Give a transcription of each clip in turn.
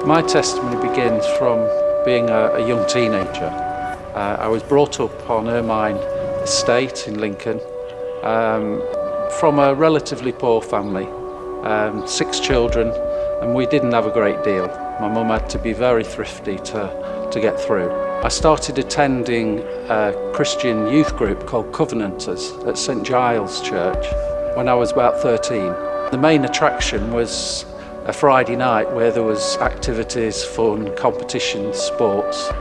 My testimony begins from being a young teenager. I was brought up on Ermine Estate in Lincoln from a relatively poor family, 6 children, and we didn't have a great deal. My mum had to be very thrifty to get through. I started attending a Christian youth group called Covenanters at St Giles Church when I was about 13. The main attraction was a Friday night where there was activities, fun, competitions, sports.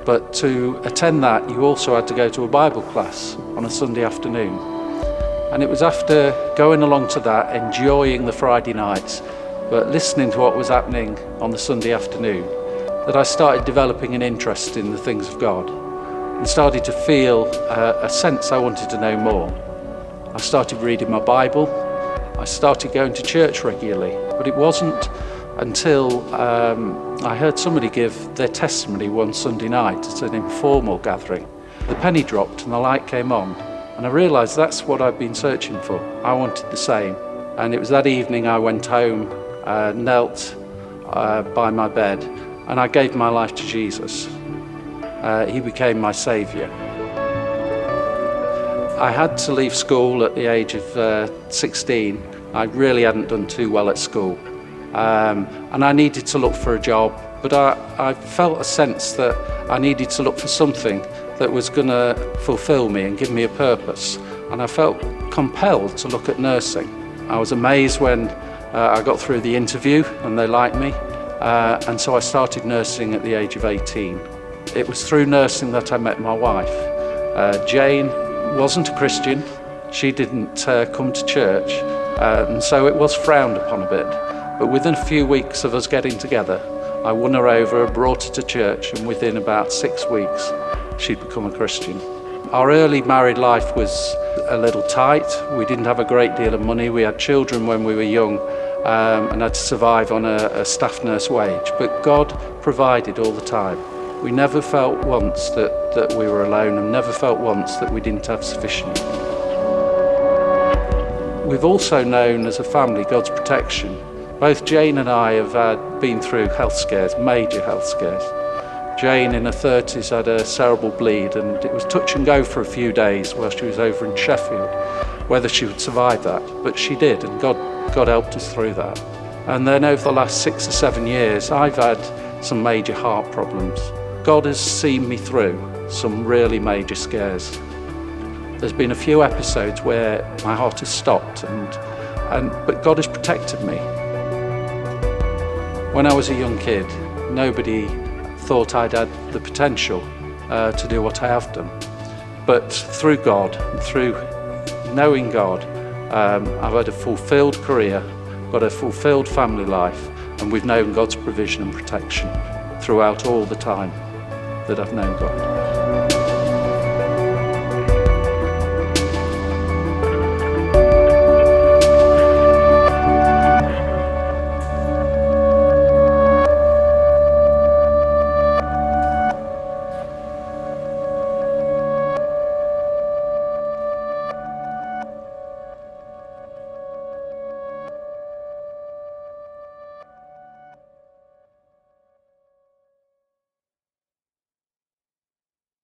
But to attend that, you also had to go to a Bible class on a Sunday afternoon. And it was after going along to that, enjoying the Friday nights, but listening to what was happening on the Sunday afternoon, that I started developing an interest in the things of God and started to feel a sense I wanted to know more. I started reading my Bible. I started going to church regularly, but it wasn't until I heard somebody give their testimony one Sunday night at an informal gathering. The penny dropped and the light came on, and I realised that's what I'd been searching for. I wanted the same. And it was that evening I went home, knelt by my bed, and I gave my life to Jesus. He became my saviour. I had to leave school at the age of 16. I really hadn't done too well at school. And I needed to look for a job, but I felt a sense that I needed to look for something that was going to fulfill me and give me a purpose. And I felt compelled to look at nursing. I was amazed when I got through the interview and they liked me. And so I started nursing at the age of 18. It was through nursing that I met my wife. Jane wasn't a Christian. She didn't come to church. And so it was frowned upon a bit. But within a few weeks of us getting together, I won her over, brought her to church, and within about 6 weeks, she'd become a Christian. Our early married life was a little tight. We didn't have a great deal of money. We had children when we were young and had to survive on a staff nurse wage. But God provided all the time. We never felt once that we were alone, and never felt once that we didn't have sufficient. We've also known as a family God's protection. Both Jane and I have been through health scares, major health scares. Jane in her 30s had a cerebral bleed, and it was touch and go for a few days while she was over in Sheffield, whether she would survive that. But she did, and God helped us through that. And then over the last 6 or 7 years, I've had some major heart problems. God has seen me through some really major scares. There's been a few episodes where my heart has stopped, but God has protected me. When I was a young kid, nobody thought I'd had the potential to do what I have done. But through God, through knowing God, I've had a fulfilled career, got a fulfilled family life, and we've known God's provision and protection throughout all the time that I've known God.